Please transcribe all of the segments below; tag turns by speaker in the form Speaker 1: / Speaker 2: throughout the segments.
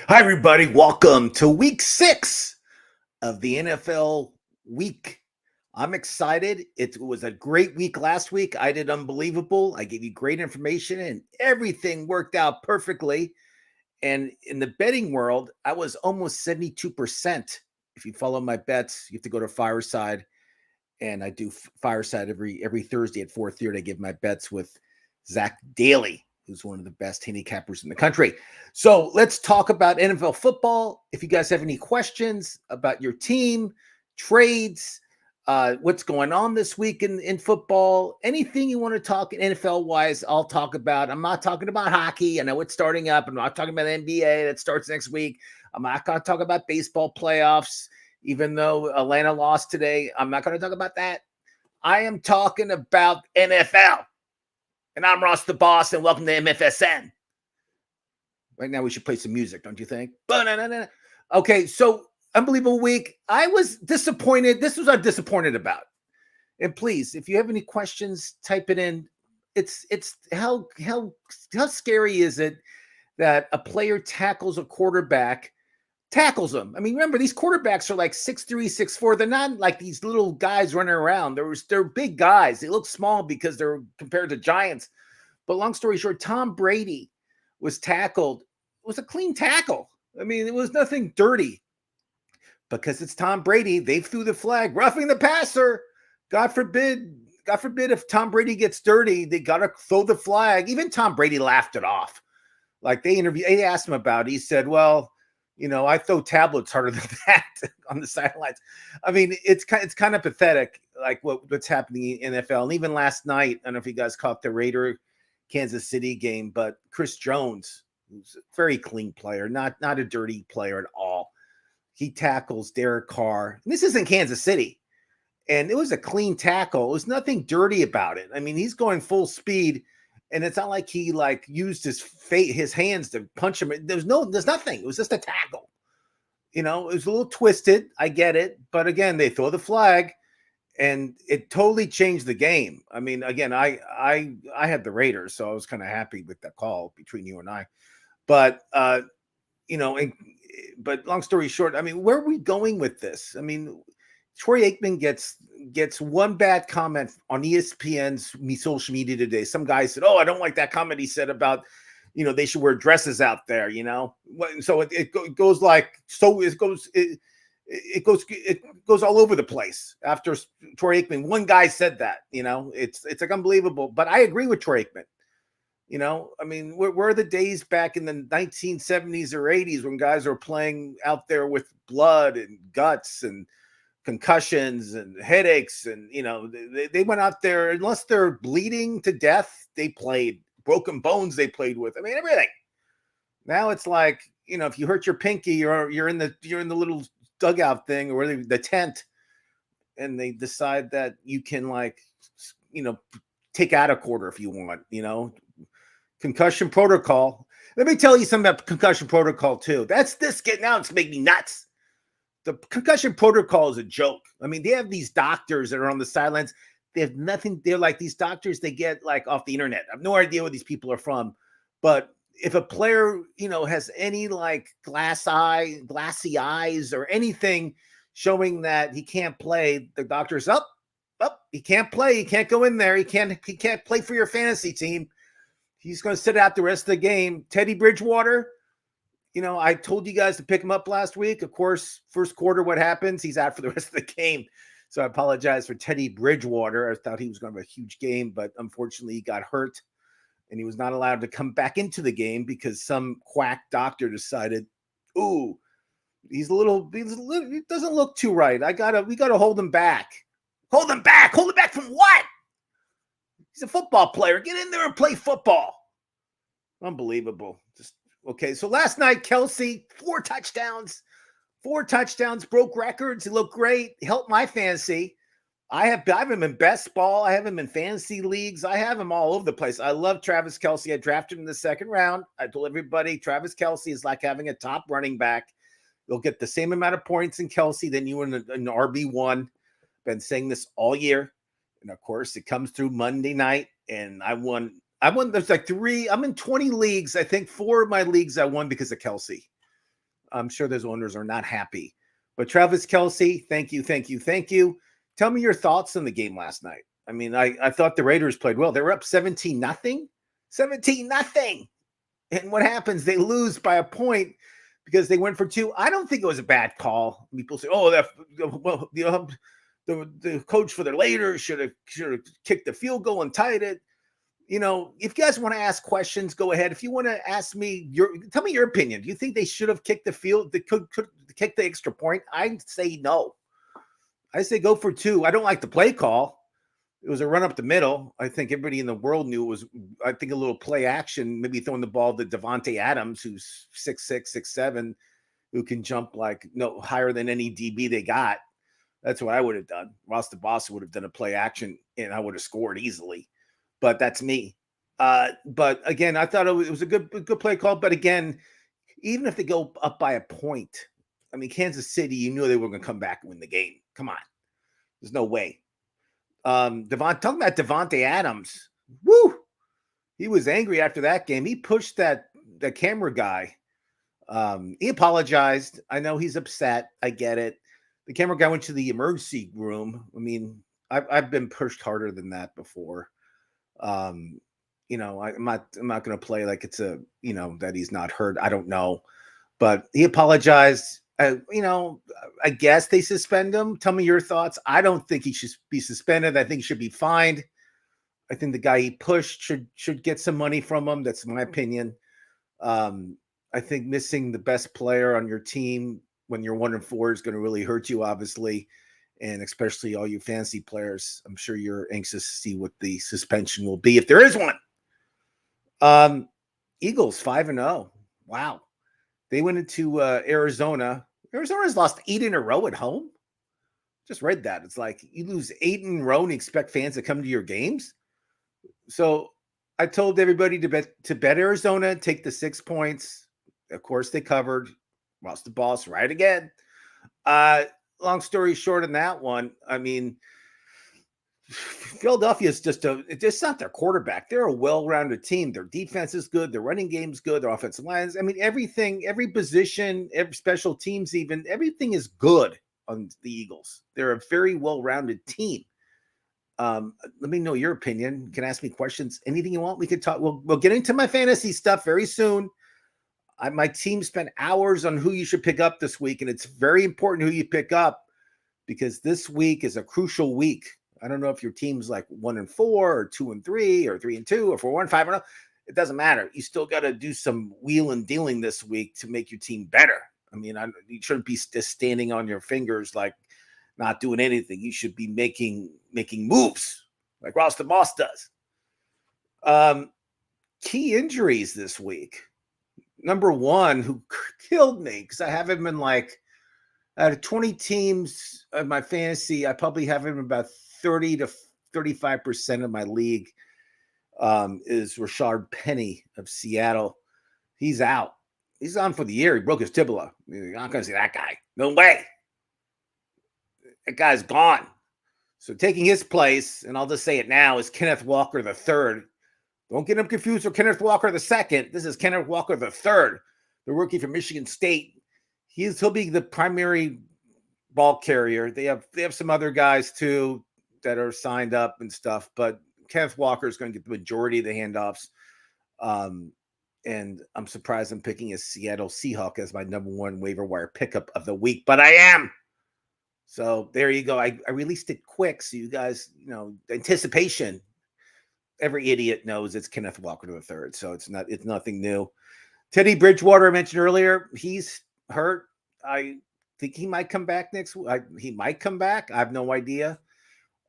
Speaker 1: Hi, everybody. Welcome to week 6 of the NFL week. I'm excited. It was a great week last week. I did unbelievable. I gave you great information and everything worked out perfectly. And in the betting world, I was almost 72%. If you follow my bets, you have to go to Fireside. And I do Fireside every Thursday at 4:30. I give my bets with Zach Daly, who's one of the best handicappers in the country. So let's talk about NFL football. If you guys have any questions about your team, trades, what's going on this week in football, anything you want to talk NFL wise, I'll talk about. I'm not talking about hockey. I know it's starting up. I'm not talking about NBA that starts next week. I'm not going to talk about baseball playoffs, even though Atlanta lost today. I'm not going to talk about that. I am talking about NFL. And I'm Ross the Boss, and welcome to MFSN. Right now, we should play some music, don't you think? Okay, so unbelievable week. I was disappointed. This was what I'm disappointed about. And please, if you have any questions, type it in. It's how scary is it that a player tackles a quarterback, tackles them? I mean, remember, these quarterbacks are like 6'3", 6'4". They're not like these little guys running around. They're big guys. They look small because they're compared to giants. But long story short, Tom Brady was tackled. It was a clean tackle. I mean, it was nothing dirty. Because it's Tom Brady, they threw the flag, roughing the passer. God forbid if Tom Brady gets dirty, they got to throw the flag. Even Tom Brady laughed it off. Like they asked him about it. He said, well, I throw tablets harder than that on the sidelines. I mean, it's kind of pathetic, like what's happening in NFL. And even last night, I don't know if you guys caught the Raider Kansas City game, but Chris Jones, who's a very clean player, not a dirty player at all. He tackles Derek Carr. And this isn't Kansas City. And it was a clean tackle. It was nothing dirty about it. I mean, he's going full speed. And it's not like he used his hands to punch him. There's nothing. It was just a tackle. It was a little twisted. I get it. But again, they throw the flag and it totally changed the game. I mean, again, I had the Raiders, so I was kind of happy with that call between you and I. But but long story short, I mean, where are we going with this? I mean, Troy Aikman gets one bad comment on ESPN's social media today. Some guy said, "Oh, I don't like that comment he said about, they should wear dresses out there." So it goes like so. It goes all over the place after Troy Aikman. One guy said that. It's like unbelievable. But I agree with Troy Aikman. I mean, where are the days back in the 1970s or 80s when guys were playing out there with blood and guts and concussions and headaches? And, they went out there, unless they're bleeding to death, they played. Broken bones they played with. I mean, everything. Now it's like, if you hurt your pinky, you're in the little dugout thing or the tent, and they decide that you can take out a quarter if you want, concussion protocol. Let me tell you something about concussion protocol too. Now it's making me nuts. The concussion protocol is a joke. I mean, they have these doctors that are on the sidelines. They have nothing. They're like these doctors they get off the internet. I have no idea where these people are from. But if a player, has any glassy eyes or anything showing that he can't play, the doctor's up. He can't play. He can't go in there. He can't play for your fantasy team. He's going to sit out the rest of the game. Teddy Bridgewater, I told you guys to pick him up last week. Of course, first quarter, what happens? He's out for the rest of the game. So I apologize for Teddy Bridgewater. I thought he was going to have a huge game, but unfortunately he got hurt and he was not allowed to come back into the game because some quack doctor decided, ooh, he doesn't look too right. We got to hold him back. Hold him back. Hold him back from what? He's a football player. Get in there and play football. Unbelievable. Okay. So last night, Kelsey, 4 touchdowns, broke records. He looked great. Helped my fantasy. I have him in best ball. I have him in fantasy leagues. I have him all over the place. I love Travis Kelsey. I drafted him in the second round. I told everybody Travis Kelsey is like having a top running back. You'll get the same amount of points in Kelsey than you in an RB1. Been saying this all year. And of course, it comes through Monday night, and I won. There's 3. I'm in 20 leagues. I think 4 of my leagues I won because of Kelsey. I'm sure those owners are not happy. But Travis Kelce, thank you. Tell me your thoughts on the game last night. I mean, I thought the Raiders played well. They were up 17-0. 17-0. And what happens? They lose by a point because they went for two. I don't think it was a bad call. People say, "Oh, the coach for the Raiders should have kicked the field goal and tied it." If you guys want to ask questions, go ahead. If you want to ask me, tell me your opinion. Do you think they should have kicked the field? They could kick the extra point? I say no. I say go for two. I don't like the play call. It was a run up the middle. I think everybody in the world knew it was, I think, a little play action, maybe throwing the ball to Devonte Adams, who's 6'6", 6'7", who can jump higher than any DB they got. That's what I would have done. Ross the Boss would have done a play action, and I would have scored easily. But that's me. But again, I thought it was a good play call. But again, even if they go up by a point, I mean, Kansas City, you knew they were going to come back and win the game. Come on. There's no way. Talking about Devonte Adams, woo! He was angry after that game. He pushed that camera guy. He apologized. I know he's upset. I get it. The camera guy went to the emergency room. I mean, I've been pushed harder than that before. I'm not going to play like it's that he's not hurt. I don't know, but he apologized. I guess they suspend him. Tell me your thoughts. I don't think he should be suspended. I think he should be fined. I think the guy he pushed should get some money from him. That's my opinion. I think missing the best player on your team when you're 1-4 is going to really hurt you, obviously, and especially all you fantasy players. I'm sure you're anxious to see what the suspension will be if there is one. Eagles 5-0. Wow. They went into Arizona. Arizona's lost 8 in a row at home. Just read that. It's like you lose 8 in a row and expect fans to come to your games. So I told everybody to bet Arizona, take the 6 points. Of course, they covered. Lost the Boss right again. Long story short on that one, I mean, Philadelphia is it's not their quarterback. They're a well-rounded team. Their defense is good. Their running game's good. Their offensive lines. I mean, everything, every position, every special teams, even everything is good on the Eagles. They're a very well-rounded team. Let me know your opinion. You can ask me questions. Anything you want, we can talk. We'll get into my fantasy stuff very soon. My team spent hours on who you should pick up this week, and it's very important who you pick up because this week is a crucial week. I don't know if your team's like 1-4 or 2-3 or 3-2 or 4-1, 5-0. It doesn't matter. You still got to do some wheel and dealing this week to make your team better. I mean, you shouldn't be just standing on your fingers like not doing anything. You should be making moves like Ross the Boss does. Key injuries this week. Number one, who killed me because I have him in out of 20 teams of my fantasy, I probably have him in about 30 to 35% of my league, is Rashard Penny of Seattle. He's out. He's on for the year. He broke his tibia. You're not going to see that guy. No way. That guy's gone. So taking his place, and I'll just say it now, is Kenneth Walker III. Don't get him confused with Kenneth Walker II. This is Kenneth Walker III, the rookie from Michigan State. He'll be the primary ball carrier. They have some other guys too that are signed up and stuff, but Kenneth Walker is going to get the majority of the handoffs. And I'm surprised I'm picking a Seattle Seahawk as my number one waiver wire pickup of the week, but I am. So there you go. I released it quick, so you guys, anticipation. Every idiot knows it's Kenneth Walker III, so it's nothing new. Teddy Bridgewater, I mentioned earlier, he's hurt. I think he might come back next week. He might come back. I have no idea.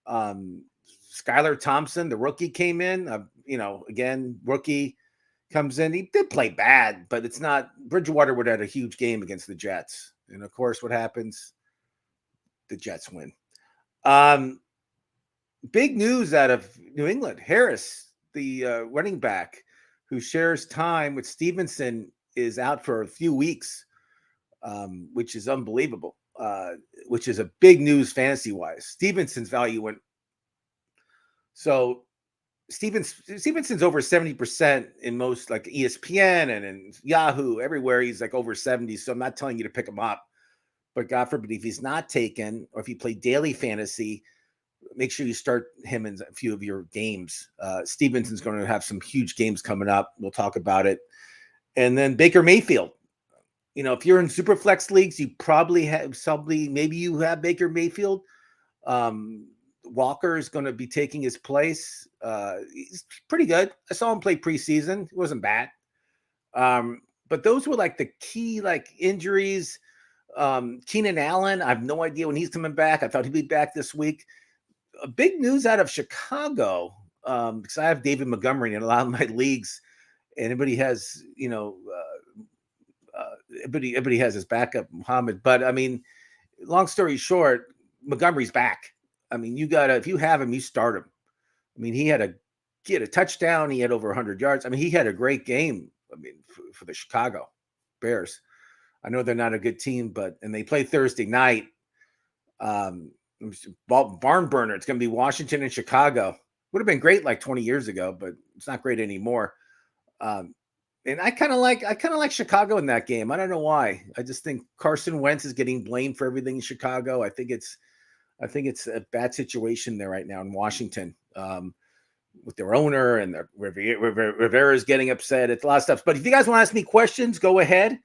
Speaker 1: Skylar Thompson, the rookie, came in. Again, rookie comes in. He did play bad, but it's not. Bridgewater would have had a huge game against the Jets. And, of course, what happens? The Jets win. Big news out of New England. Harris, the running back who shares time with Stevenson, is out for a few weeks, which is unbelievable, which is a big news fantasy-wise. Stevenson's value went. So Stevenson's over 70% in most like ESPN and in Yahoo, everywhere. He's like over 70. So I'm not telling you to pick him up, but God forbid if he's not taken, or if you play daily fantasy, make sure you start him in a few of your games. Stevenson's going to have some huge games coming up. We'll talk about it. And then Baker Mayfield. If you're in super flex leagues, you probably have maybe you have Baker Mayfield. Walker is going to be taking his place. He's pretty good. I saw him play preseason. It wasn't bad. But those were like the key injuries. Keenan Allen, I have no idea when he's coming back. I thought he'd be back this week. Big news out of Chicago, because I have David Montgomery in a lot of my leagues. Anybody has, everybody has his backup, Muhammad. But I mean, long story short, Montgomery's back. I mean, if you have him, you start him. I mean, he had a touchdown. He had over 100 yards. I mean, he had a great game. I mean, for the Chicago Bears. I know they're not a good team, and they play Thursday night. Barn burner. It's going to be Washington and Chicago. Would have been great like 20 years ago, but it's not great anymore. And I kind of like Chicago in that game. I don't know why. I just think Carson Wentz is getting blamed for everything in Chicago. I think it's a bad situation there right now in Washington, with their owner and Rivera is getting upset. It's a lot of stuff. But if you guys want to ask me questions, go ahead.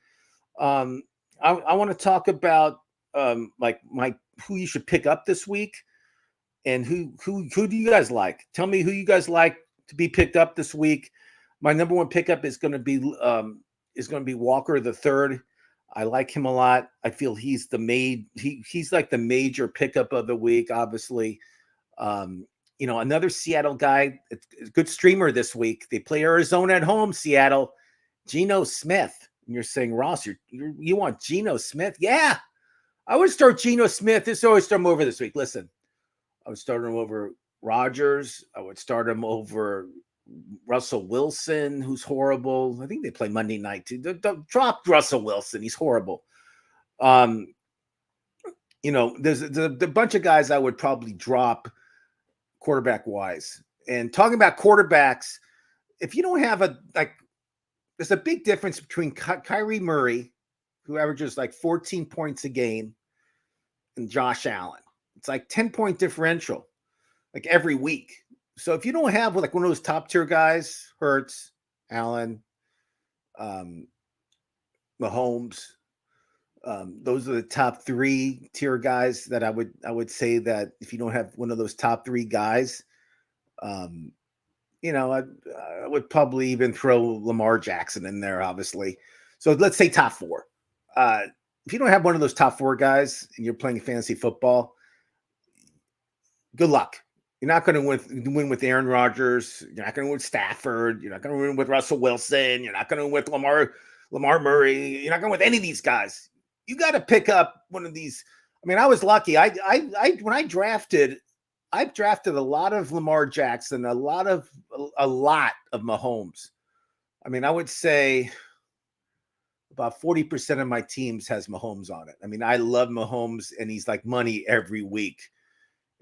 Speaker 1: I want to talk about who you should pick up this week, and who do you guys like? Tell me who you guys like to be picked up this week. My number one pickup is going to be Walker the third. I like him a lot. I feel he's he's like the major pickup of the week. Obviously, another Seattle guy, a good streamer this week. They play Arizona at home. Seattle, Gino Smith. And you're saying, Ross, you want Gino Smith? Yeah, I would start Gino Smith. This always start him over this week. Listen, I would start him over Rodgers. I would start him over Russell Wilson, who's horrible. I think they play Monday night too. Drop Russell Wilson. He's horrible. There's a bunch of guys I would probably drop quarterback wise. And talking about quarterbacks, if you don't have there's a big difference between Kyrie Murray, who averages 14 points a game, and Josh Allen. It's 10-point differential, every week. So if you don't have one of those top tier guys, Hurts, Allen, Mahomes, those are the top 3 tier guys that I would say that if you don't have one of those top 3 guys, I would probably even throw Lamar Jackson in there, obviously. So let's say top 4. If you don't have one of those top 4 guys and you're playing fantasy football, good luck. You're not going to win with Aaron Rodgers. You're not going to win with Stafford. You're not going to win with Russell Wilson. You're not going to win with Lamar Murray. You're not going to win with any of these guys. You got to pick up one of these. I mean, I was lucky. When I drafted, I've drafted a lot of Lamar Jackson, a lot of Mahomes. I mean, I would say about 40% of my teams has Mahomes on it. I mean, I love Mahomes, and he's like money every week.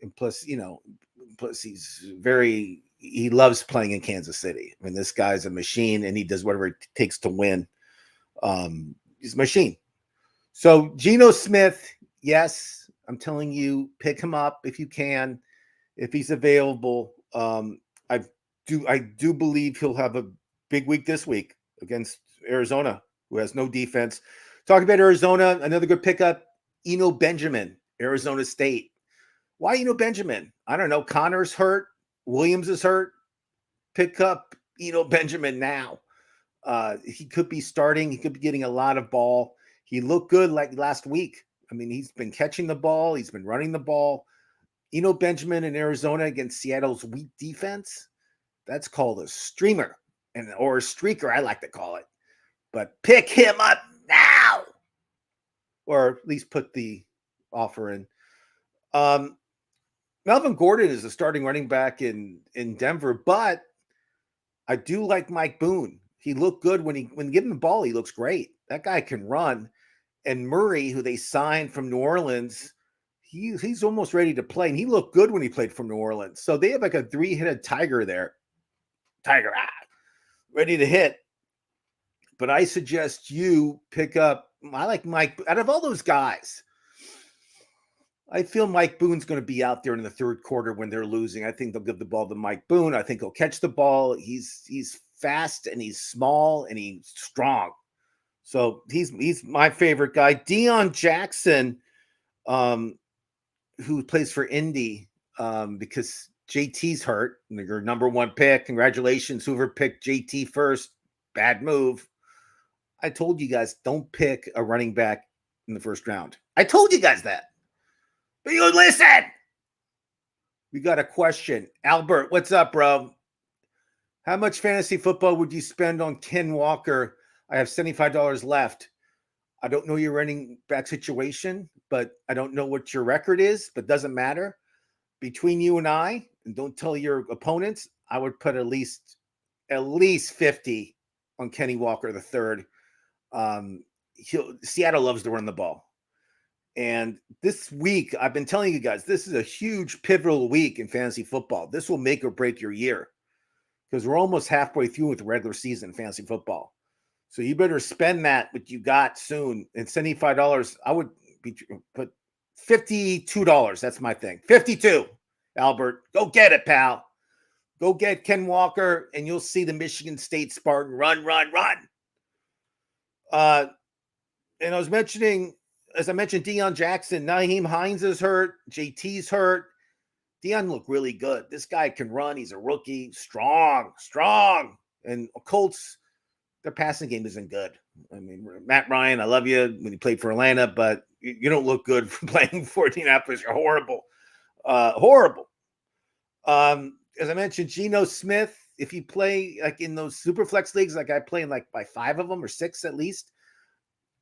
Speaker 1: And plus he loves playing in Kansas City. I mean, this guy's a machine, and he does whatever it takes to win. He's a machine. So Gino Smith, yes, I'm telling you, pick him up if you can, if he's available. I do believe he'll have a big week this week against Arizona, who has no defense. Talking about Arizona, another good pickup, Eno Benjamin, Arizona State. Why Eno Benjamin? I don't know. Connor's hurt. Williams is hurt. Pick up Eno Benjamin now. He could be starting. He could be getting a lot of ball. He looked good last week. I mean, he's been catching the ball. He's been running the ball. Eno Benjamin in Arizona against Seattle's weak defense. That's called a streamer or a streaker, I like to call it. But pick him up now, or at least put the offer in. Melvin Gordon is a starting running back in Denver, but I do like Mike Boone. He looked good when given the ball. He looks great. That guy can run. And Murray, who they signed from New Orleans, he's almost ready to play. And he looked good when he played from New Orleans. So they have a 3-headed tiger there. Tiger, ready to hit. But I suggest you pick up, I like Mike, out of all those guys, I feel Mike Boone's going to be out there in the third quarter when they're losing. I think they'll give the ball to Mike Boone. I think he'll catch the ball. He's fast and he's small and he's strong. So he's my favorite guy. Dion Jackson, who plays for Indy, because JT's hurt. Your number one pick. Congratulations, whoever picked JT first. Bad move. I told you guys, don't pick a running back in the first round. I told you guys that. But you listen. We got a question. Albert, what's up, bro? How much fantasy football would you spend on Ken Walker? I have $75 left. I don't know your running back situation, but I don't know what your record is, but doesn't matter. Between you and I, and don't tell your opponents, I would put at least 50 on Kenny Walker the third. Seattle loves to run the ball. And this week, I've been telling you guys, this is a huge pivotal week in fantasy football. This will make or break your year because we're almost halfway through with the regular season fantasy football. So you better spend what you got soon. And $75, I would put $52. That's my thing. 52, Albert. Go get it, pal. Go get Ken Walker, and you'll see the Michigan State Spartan run. And as I mentioned, Dion Jackson, Nyheim Hines is hurt. JT's hurt. Dion looked really good. This guy can run. He's a rookie. Strong. And Colts, their passing game isn't good. I mean, Matt Ryan, I love you when you played for Atlanta, but you don't look good for playing for Indianapolis. You're horrible. Horrible. As I mentioned, Gino Smith, if you play like in those super flex leagues, like I play in like by 5 of them or 6 at least,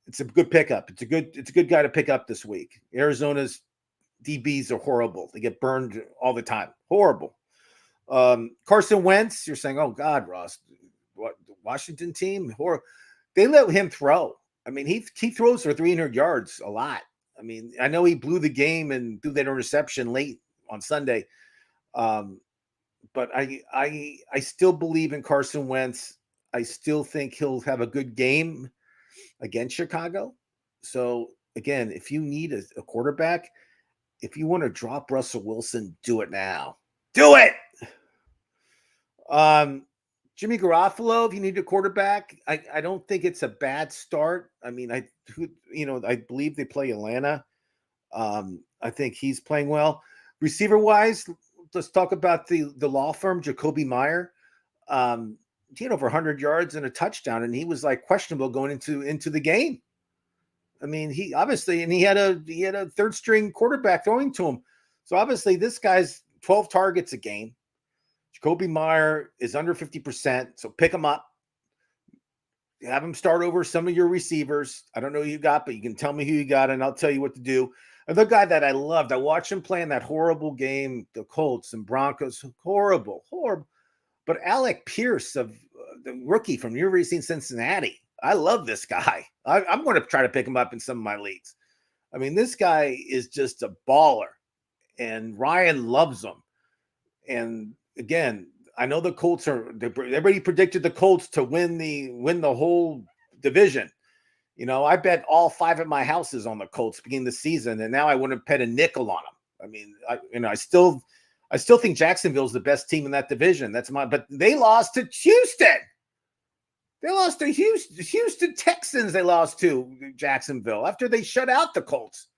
Speaker 1: it's a good pickup. It's a good guy to pick up this week. Arizona's DBs are horrible. They get burned all the time. Horrible. Carson Wentz, you're saying, oh God, Ross, what Washington team? They let him throw. I mean, he throws for 300 yards a lot. I mean, I know he blew the game and threw that interception late on Sunday. But I still believe in Carson Wentz. I still think he'll have a good game against Chicago. So again, if you need a quarterback, if you want to drop Russell Wilson, do it now. Do it. Jimmy Garoppolo, if you need a quarterback, I don't think it's a bad start. I mean, I believe they play Atlanta. I think he's playing well. Receiver wise, let's talk about the law firm, Jacoby Meyer. He had over 100 yards and a touchdown, and he was like questionable going into the game. I mean, he obviously, and he had a third string quarterback throwing to him. So obviously this guy's 12 targets a game. Jacoby Meyer is under 50%. So pick him up. Have him start over some of your receivers. I don't know who you got, but you can tell me who you got, and I'll tell you what to do. Another guy that I loved, I watched him play in that horrible game, the Colts and Broncos. Horrible. But Alec Pierce, of the rookie from University of Cincinnati, I love this guy. I'm going to try to pick him up in some of my leagues. I mean, this guy is just a baller, and Ryan loves him. And again, I know the Colts everybody predicted the Colts to win the whole division. You know, I bet all 5 of my houses on the Colts beginning of the season, and now I wouldn't bet a nickel on them. I mean, I still think Jacksonville's the best team in that division. But they lost to Houston. They lost to Houston Texans. They lost to Jacksonville after they shut out the Colts.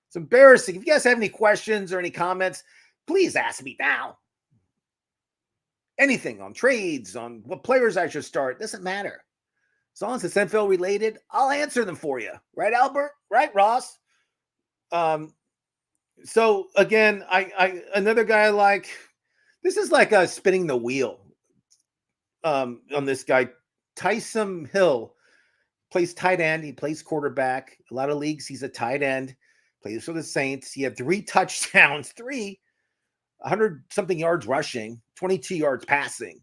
Speaker 1: It's embarrassing. If you guys have any questions or any comments, please ask me now. Anything on trades, on what players I should start, doesn't matter. As long as it's NFL related, I'll answer them for you. Right, Albert? Right, Ross? So again, I another guy I like. This is like spinning the wheel on this guy. Tyson Hill plays tight end. He plays quarterback. A lot of leagues, he's a tight end. Plays for the Saints. He had 3 touchdowns, 100-something yards rushing, 22 yards passing.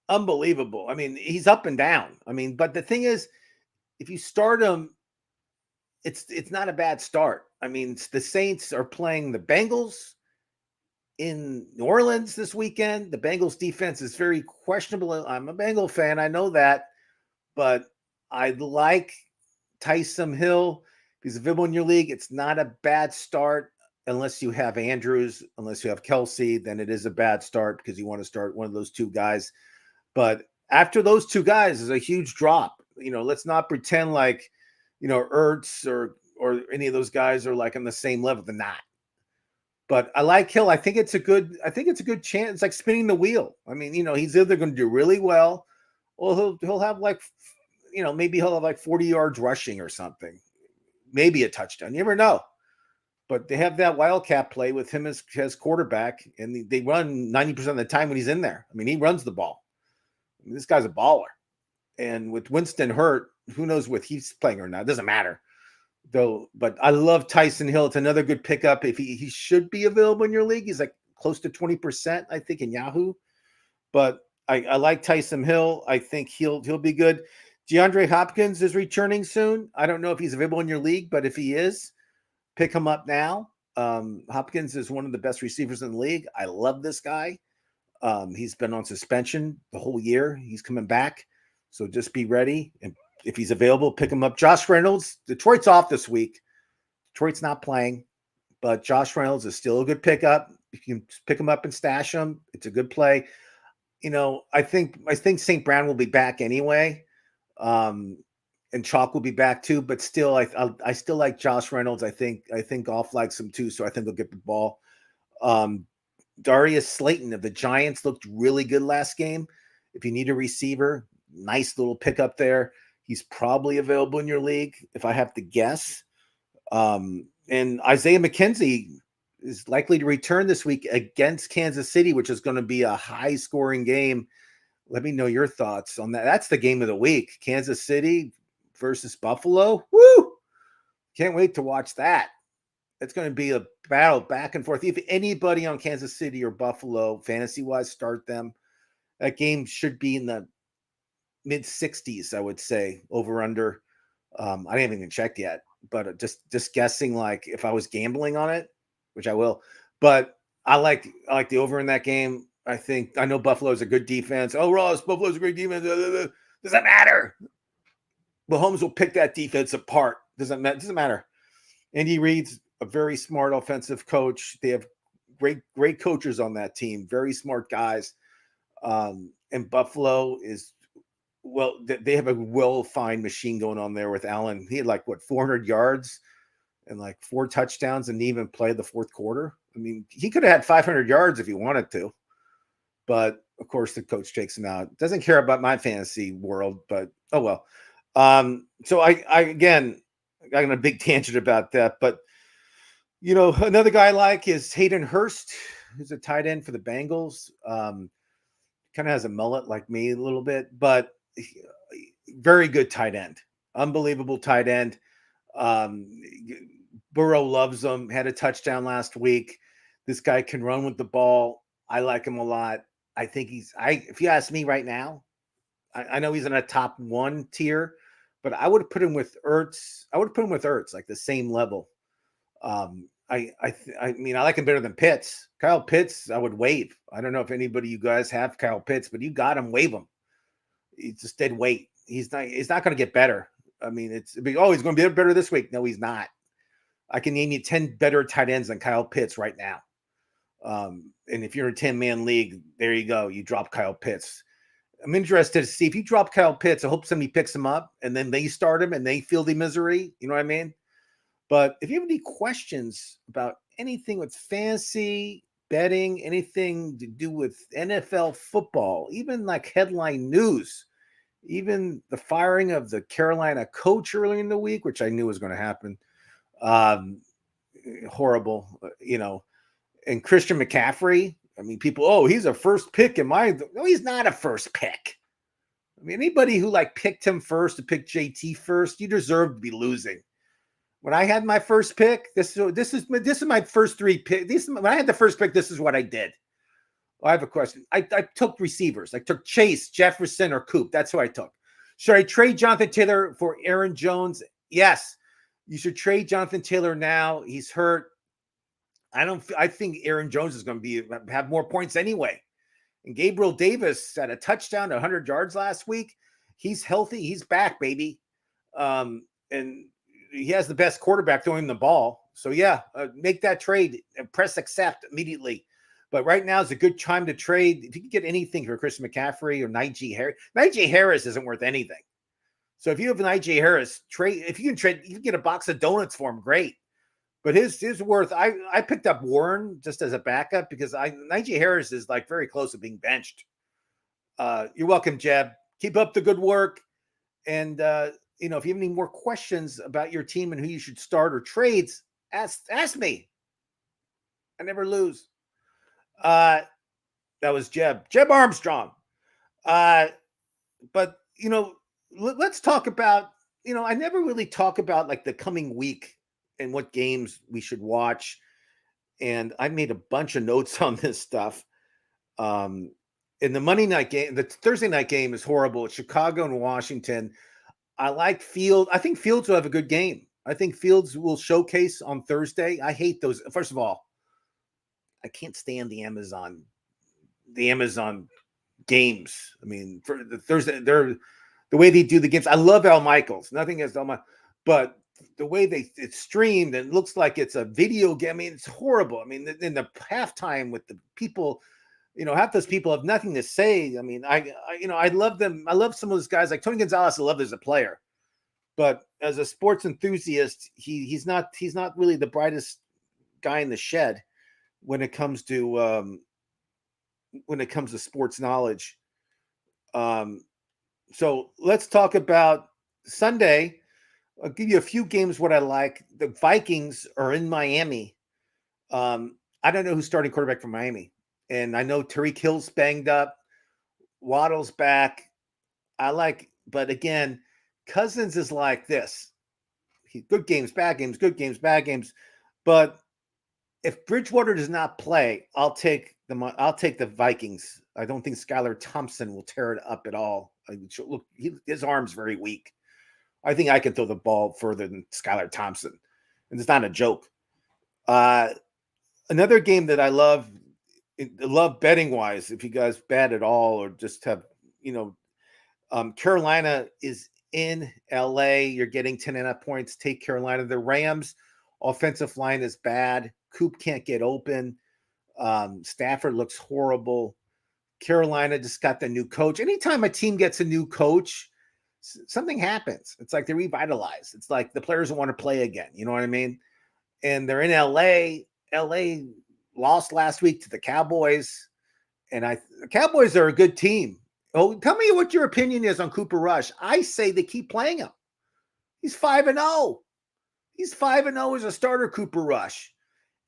Speaker 1: Unbelievable. I mean, he's up and down. I mean, but the thing is, if you start him, it's not a bad start. I mean, the Saints are playing the Bengals in New Orleans this weekend. The Bengals defense is very questionable. I'm a Bengal fan. I know that, but I like Tyson Hill. If he's available in your league, it's not a bad start unless you have Andrews, unless you have Kelsey, then it is a bad start because you want to start one of those two guys. But after those two guys is a huge drop. Let's not pretend like, Ertz or any of those guys are like on the same level. They're not. But I like Hill. I think it's a good chance. It's like spinning the wheel. I mean, he's either going to do really well or he'll have like, maybe he'll have like 40 yards rushing or something. Maybe a touchdown. You never know. But they have that wildcat play with him as quarterback, and they run 90% of the time when he's in there. I mean, he runs the ball. I mean, this guy's a baller. And with Winston hurt, who knows what he's playing or not. It doesn't matter. But I love Tyson Hill. It's another good pickup. If he should be available in your league, he's like close to 20%, I think, in Yahoo. But I like Tyson Hill. I think he'll be good. DeAndre Hopkins is returning soon. I don't know if he's available in your league, but if he is, pick him up now. Hopkins is one of the best receivers in the league. I love this guy. He's been on suspension the whole year. He's coming back. So just be ready. And if he's available, pick him up. Josh Reynolds, Detroit's off this week. Detroit's not playing, but Josh Reynolds is still a good pickup. You can pick him up and stash him. It's a good play. I think St. Brown will be back anyway. And Chalk will be back too, but still, I still like Josh Reynolds. I think Goff likes him too, so I think they'll get the ball. Darius Slayton of the Giants looked really good last game. If you need a receiver, nice little pickup there. He's probably available in your league, if I have to guess. And Isaiah McKenzie is likely to return this week against Kansas City, which is going to be a high-scoring game. Let me know your thoughts on that. That's the game of the week. Kansas City versus Buffalo. Woo! Can't wait to watch that. It's going to be a battle back and forth. If anybody on Kansas City or Buffalo, fantasy-wise, start them. That game should be in the mid-60s, I would say, over-under. I haven't even checked yet, but just guessing, like, if I was gambling on it, which I will. But I like the over in that game. I know Buffalo's a good defense. Oh, Ross, Buffalo's a great defense. Does that matter? Mahomes will pick that defense apart. Doesn't matter. Andy Reid's a very smart offensive coach. They have great coaches on that team. Very smart guys. And Buffalo is, well, they have a well-defined machine going on there with Allen. He had 400 yards and 4 touchdowns and even played the fourth quarter. I mean, he could have had 500 yards if he wanted to. But, of course, the coach takes him out. Doesn't care about my fantasy world, but oh well. So I again, got on a big tangent about that. But, another guy I like is Hayden Hurst, who's a tight end for the Bengals. Kind of has a mullet like me a little bit, but very good tight end. Unbelievable tight end. Burrow loves him. Had a touchdown last week. This guy can run with the ball. I like him a lot. I think if you ask me right now, I know he's in a top 1 tier, but I would put him with Ertz. Like the same level. I mean, I like him better than Pitts. Kyle Pitts, I would waive. I don't know if anybody you guys have Kyle Pitts, but you got him, waive him. He's just dead weight. He's not going to get better. I mean, he's going to be better this week. No, he's not. I can name you 10 better tight ends than Kyle Pitts right now. And if you're in a 10-man league, there you go. You drop Kyle Pitts. I'm interested to see if you drop Kyle Pitts. I hope somebody picks him up and then they start him and they feel the misery. You know what I mean? But if you have any questions about anything with fantasy, betting, anything to do with NFL football, even like headline news, even the firing of the Carolina coach earlier in the week, which I knew was going to happen. Horrible, and Christian McCaffrey. I mean, people, he's a first pick no, he's not a first pick. I mean, anybody who picked him first to pick JT first, you deserve to be losing. When I had my first pick, this is my first 3 picks. When I had the first pick, this is what I did. I have a question. I took receivers. I took Chase, Jefferson, or Coop. That's who I took. Should I trade Jonathan Taylor for Aaron Jones? Yes. You should trade Jonathan Taylor now. He's hurt. I think Aaron Jones is going to have more points anyway. And Gabriel Davis had a touchdown, 100 yards last week. He's healthy. He's back, baby. And he has the best quarterback throwing the ball. So yeah, make that trade and press accept immediately. But right now is a good time to trade. If you can get anything for Chris McCaffrey or Najee Harris, Najee Harris isn't worth anything. So if you have Najee Harris, trade. If you can get a box of donuts for him, great. But his worth. I picked up Warren just as a backup because Najee Harris is like very close to being benched. You're welcome, Jeb. Keep up the good work. And if you have any more questions about your team and who you should start or trades, ask me. I never lose. That was Jeb Armstrong. But let's talk about, I never really talk about like the coming week and what games we should watch. And I made a bunch of notes on this stuff. In the Monday night game, the Thursday night game is horrible. It's Chicago and Washington. I like Fields. I think Fields will have a good game. I think Fields will showcase on Thursday. I hate those. First of all, I can't stand the Amazon games. I mean, for the Thursday, the way they do the games. I love Al Michaels. Nothing against Al Michaels, but the way it's streamed and it looks like it's a video game. I mean, it's horrible. I mean, in the halftime with the people, half those people have nothing to say. I mean, I love them. I love some of those guys like Tony Gonzalez. I love as a player, but as a sports enthusiast, he's not really the brightest guy in the shed when it comes to sports knowledge. So let's talk about Sunday. I'll give you a few games what I like. The Vikings are in Miami. I don't know who's starting quarterback for Miami. And I know Tyreek Hill's banged up. Waddle's back. But again, Cousins is like this. Good games, bad games, good games, bad games. But if Bridgewater does not play, I'll take the Vikings. I don't think Skylar Thompson will tear it up at all. Look, his arm's very weak. I think I can throw the ball further than Skylar Thompson. And it's not a joke. Another game that I love betting wise, if you guys bet at all or just have, Carolina is in LA. You're getting 10.5 points. Take Carolina. The Rams offensive line is bad. Coop can't get open. Stafford looks horrible. Carolina just got the new coach. Anytime a team gets a new coach, something happens. It's like they revitalize. It's like the players want to play again. You know what I mean? And they're in LA. LA lost last week to the Cowboys. And the Cowboys are a good team. Oh, tell me what your opinion is on Cooper Rush. I say they keep playing him. He's 5-0. He's 5-0 as a starter, Cooper Rush.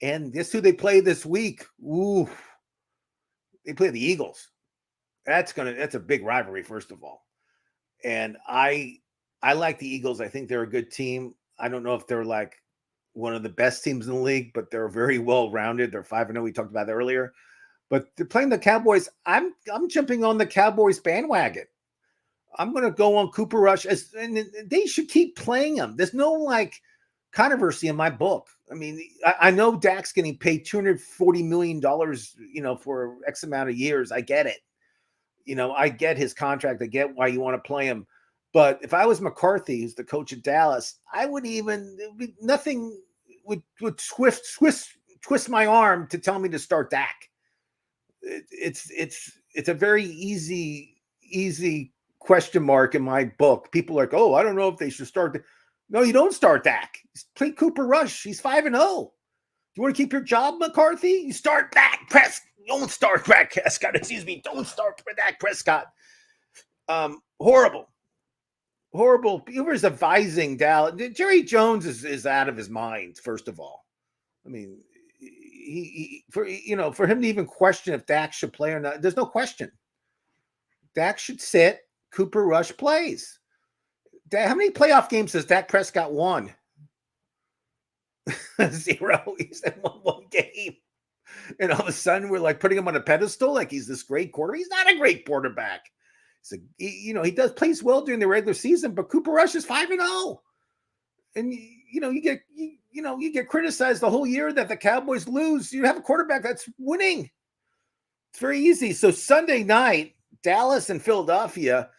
Speaker 1: And guess who they play this week? Ooh. They play the Eagles. That's a big rivalry, first of all. And I like the Eagles. I think they're a good team. I don't know if they're like one of the best teams in the league, but they're very well-rounded. They're 5-0. We talked about that earlier. But they're playing the Cowboys. I'm jumping on the Cowboys bandwagon. I'm going to go on Cooper Rush. And they should keep playing him. There's no controversy in my book. I mean, I know Dak's getting paid $240 million, for X amount of years. I get it. I get his contract. I get why you want to play him. But if I was McCarthy, who's the coach of Dallas, nothing would twist my arm to tell me to start Dak. It's a very easy question mark in my book. People are like, oh, I don't know if they should start. No, you don't start Dak. Play Cooper Rush. He's 5-0. You want to keep your job, McCarthy? You start Dak Prescott. Don't start Dak Prescott. Excuse me. Don't start Dak Prescott. Horrible. Whoever's advising Dallas. Jerry Jones is out of his mind, first of all. I mean, for him to even question if Dak should play or not, there's no question. Dak should sit. Cooper Rush plays. How many playoff games has Dak Prescott won? 0. He's won one game. And all of a sudden we're putting him on a pedestal like he's this great quarterback. He's not a great quarterback. He plays well during the regular season, but Cooper Rush is 5-0. and you get criticized the whole year that the Cowboys lose. You have a quarterback that's winning. It's very easy. So Sunday night, Dallas and Philadelphia,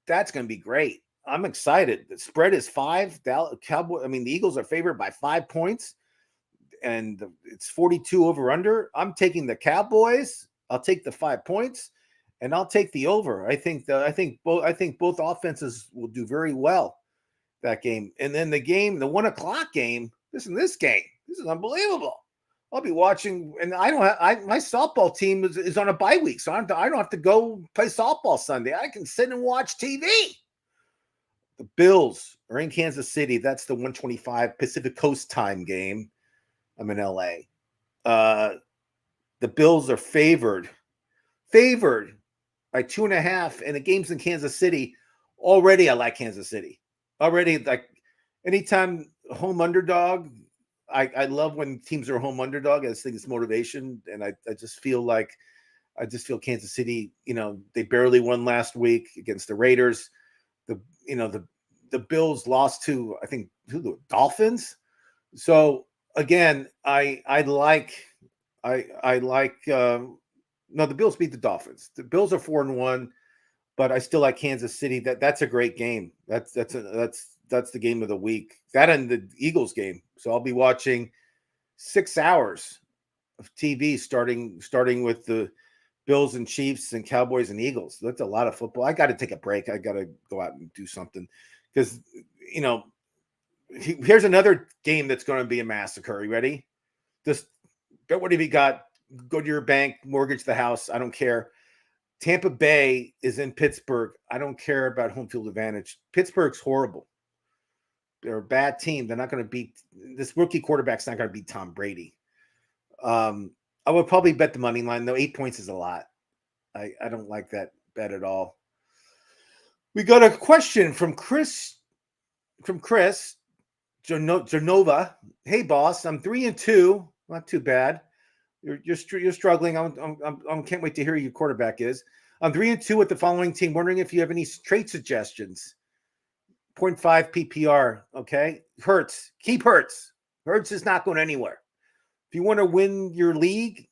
Speaker 1: that's going to be great. I'm excited. The spread is 5. The Eagles are favored by 5 points, and it's 42 over under. I'm taking the Cowboys. I'll take the 5 points, and I'll take the over. I think both offenses will do very well that game. And then the 1:00 game. Listen, this game. This is unbelievable. I'll be watching, and my softball team is on a bye week, so I don't have to go play softball Sunday. I can sit and watch TV. The Bills are in Kansas City. That's the 1:25 Pacific Coast time game. I'm in LA. The Bills are favored by 2.5, and the game's in Kansas City. Already, I like Kansas City. Already, like anytime home underdog. I love when teams are home underdog. I just think it's motivation, and I just feel Kansas City. They barely won last week against the Raiders. The Bills lost to, I think, the Dolphins. So again, the Bills beat the Dolphins. The Bills are 4-1, but I still like Kansas City. That's a great game. That's the game of the week. That and the Eagles game. So I'll be watching 6 hours of TV starting with the Bills and Chiefs and Cowboys and Eagles. That's a lot of football. I got to take a break. I got to go out and do something because, here's another game that's going to be a massacre. You ready? Just bet what have you got? Go to your bank, mortgage the house. I don't care. Tampa Bay is in Pittsburgh. I don't care about home field advantage. Pittsburgh's horrible. They're a bad team. They're not going to beat this rookie quarterback's not going to beat Tom Brady. I would probably bet the money line, though. 8 points is a lot. I don't like that bet at all. We got a question from Chris Genova. Hey, boss, I'm 3-2. Not too bad. You're struggling. I can't wait to hear who your quarterback is. I'm 3-2 with the following team. Wondering if you have any trade suggestions. 0.5 PPR. Okay, Hurts. Keep Hurts. Hurts is not going anywhere. If you want to win your league,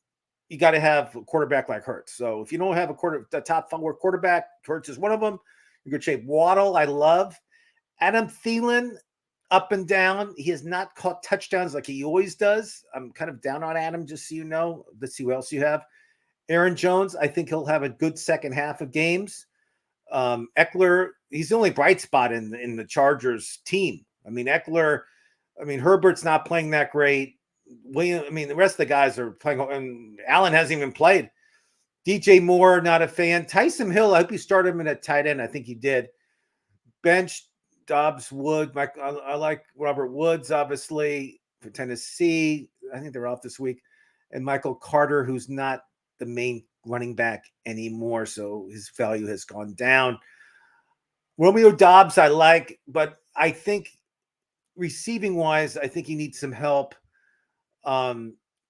Speaker 1: you got to have a quarterback like Hurts. So if you don't have the top 4 quarterback, Hurts is one of them. In good shape. Waddle, I love. Adam Thielen, up and down. He has not caught touchdowns like he always does. I'm kind of down on Adam, just so you know. Let's see who else you have. Aaron Jones, I think he'll have a good second half of games. Eckler, he's the only bright spot in the Chargers team. Herbert's not playing that great. The rest of the guys are playing, and Allen hasn't even played. DJ Moore, not a fan. Tyson Hill, I hope you started him in a tight end. I think he did. Bench, Dobbs, Wood. I like Robert Woods, obviously, for Tennessee. I think they're off this week. And Michael Carter, who's not the main running back anymore, so his value has gone down. Romeo Dobbs, I like, but I think receiving-wise, I think he needs some help.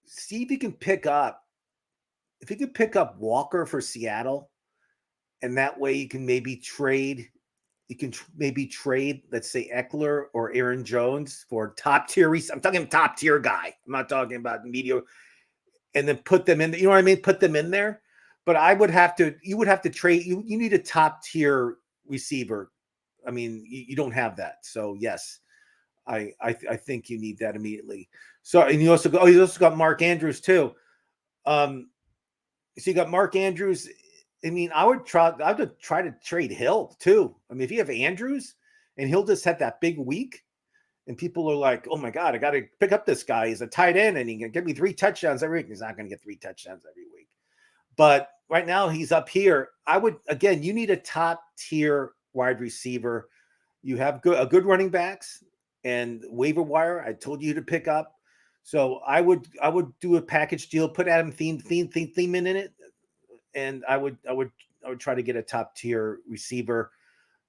Speaker 1: See if he can pick up. If he could pick up Walker for Seattle, and that way you can maybe trade. You can maybe trade, let's say, Eckler or Aaron Jones for top tier. I'm talking top tier guy. I'm not talking about media. And then put them in. You know what I mean? Put them in there. But you would have to trade. You need a top tier receiver. You don't have that. So yes, I think you need that immediately. So, and you also got Mark Andrews too. So you got Mark Andrews. I would try to trade Hill too. If you have Andrews and Hill just had that big week, and people are like, "Oh my God, I got to pick up this guy. He's a tight end, and he can get me 3 touchdowns every week." He's not going to get 3 touchdowns every week, but right now he's up here. You need a top tier wide receiver. You have a good running backs and waiver wire. I told you to pick up. So I would do a package deal, put Adam Thielen in it, and I would try to get a top tier receiver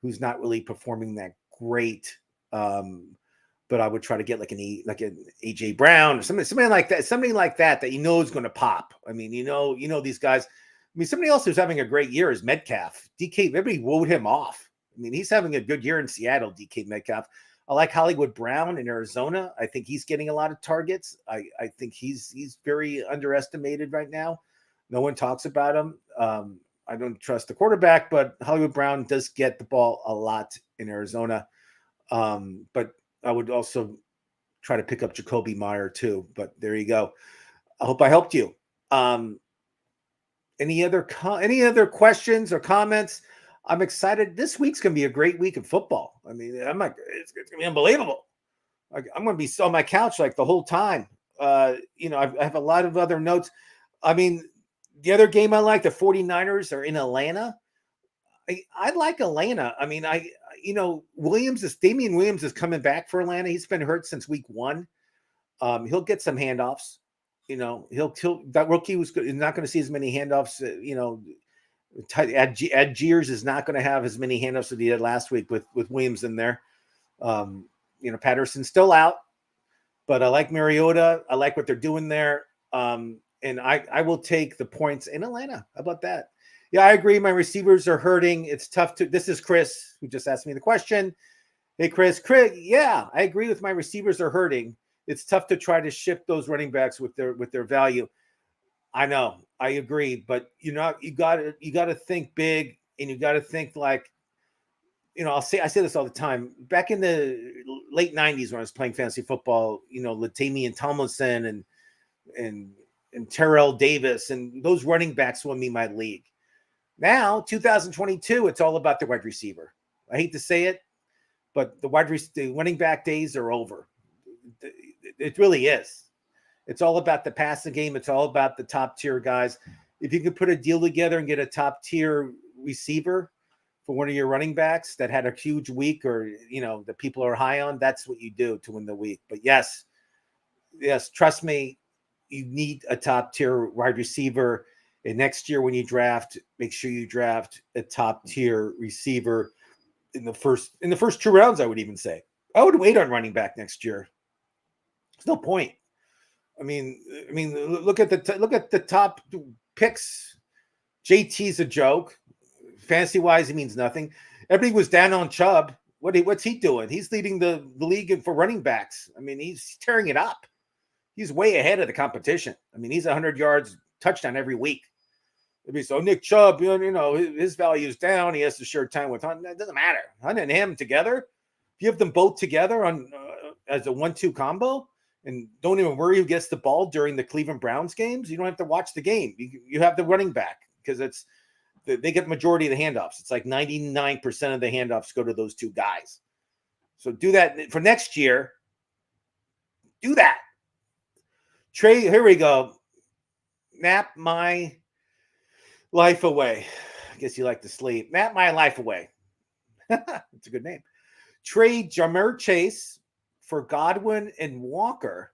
Speaker 1: who's not really performing that great. But I would try to get like an AJ Brown or somebody like that that is going to pop. These guys. Somebody else who's having a great year is Metcalf. DK, everybody wrote him off. He's having a good year in Seattle, DK Metcalf. I like Hollywood Brown in Arizona. I think he's getting a lot of targets. I think he's very underestimated right now. No one talks about him. I don't trust the quarterback, but Hollywood Brown does get the ball a lot in Arizona. But I would also try to pick up Jacoby Meyer too. But there you go. I hope I helped you. Any other questions or comments? I'm excited. This week's going to be a great week of football. I mean, it's going to be unbelievable. I'm going to be on my couch like the whole time. I have a lot of other notes. I mean, the other game I like, the 49ers are in Atlanta. I like Atlanta. I mean, Damian Williams is coming back for Atlanta. He's been hurt since week 1. He'll get some handoffs. That rookie is not going to see as many handoffs. Ed Gears is not going to have as many handoffs as he did last week with Williams in there. Patterson's still out, but I like Mariota. I like what they're doing there. And I will take the points in Atlanta. How about that? Yeah, I agree. My receivers are hurting. It's tough this is Chris who just asked me the question. Hey, Chris, yeah, I agree with my receivers are hurting. It's tough to try to ship those running backs with their value. I know, I agree, but you got to think big, and you got to think like, I say this all the time. Back in the late 90s when I was playing fantasy football, Latavian Tomlinson and Terrell Davis and those running backs won me my league. Now, 2022, it's all about the wide receiver. I hate to say it, but the running back days are over. It really is. It's all about the passing game. It's all about the top tier guys. If you could put a deal together and get a top tier receiver for one of your running backs that had a huge week or, that people are high on, that's what you do to win the week. But yes, trust me, you need a top tier wide receiver. And next year when you draft, make sure you draft a top tier receiver in the first 2 rounds, I would even say. I would wait on running back next year. There's no point. I mean, look at the top picks. JT's a joke. Fantasy wise, he means nothing. Everybody was down on Chubb. What's he doing? He's leading the league for running backs. I mean, he's tearing it up. He's way ahead of the competition. I mean, he's 100 yards touchdown every week. So Nick Chubb, his value is down. He has to share time with Hunt. It doesn't matter. Hunt and him together. If you have them both together on as a 1-2 combo, and don't even worry who gets the ball during the Cleveland Browns games, you don't have to watch the game. You have the running back because they get the majority of the handoffs. It's like 99% of the handoffs go to those 2 guys. So do that for next year. Do that. Trey, here we go. Nap my life away. I guess you like to sleep. Nap my life away. That's a good name. Trade Ja'Marr Chase for Godwin and Walker.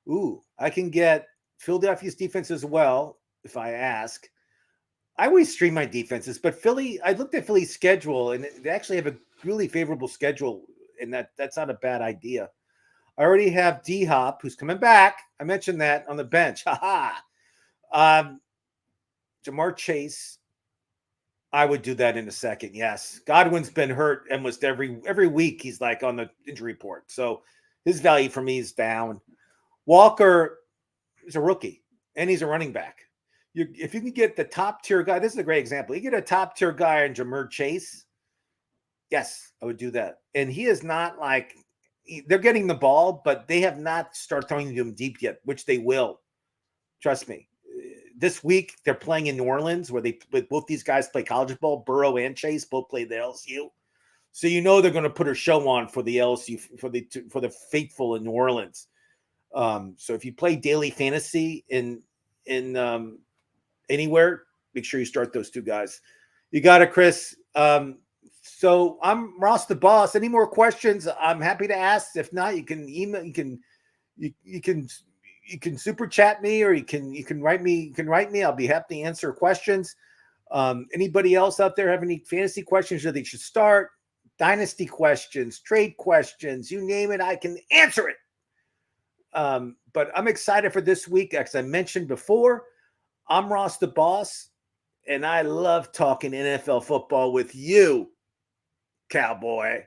Speaker 1: Ooh, I can get Philadelphia's defense as well if I ask. I always stream my defenses, but Philly, I looked at Philly's schedule, and they actually have a really favorable schedule, and that's not a bad idea. I already have D-Hop, who's coming back. I mentioned that on the bench. Ja'Marr Chase, I would do that in a second. Yes. Godwin's been hurt almost every week. He's like on the injury report. So his value for me is down. Walker is a rookie and he's a running back. If you can get the top tier guy, this is a great example. You get a top tier guy in Ja'Marr Chase. Yes, I would do that. And he is not like, they're getting the ball, but they have not started throwing to him deep yet, which they will. Trust me. This week, they're playing in New Orleans, where both these guys play college ball. Burrow and Chase both play the LSU, so they're going to put a show on for the LSU for the faithful in New Orleans. So if you play daily fantasy in anywhere, make sure you start those 2 guys. You got it, Chris. So I'm Ross the Boss. Any more questions? I'm happy to ask. If not, you can email. You can super chat me, or you can write me. You can write me. I'll be happy to answer questions. Anybody else out there have any fantasy questions that they should start? Dynasty questions, trade questions, you name it, I can answer it. But I'm excited for this week. As I mentioned before, I'm Ross the Boss, and I love talking NFL football with you, cowboy.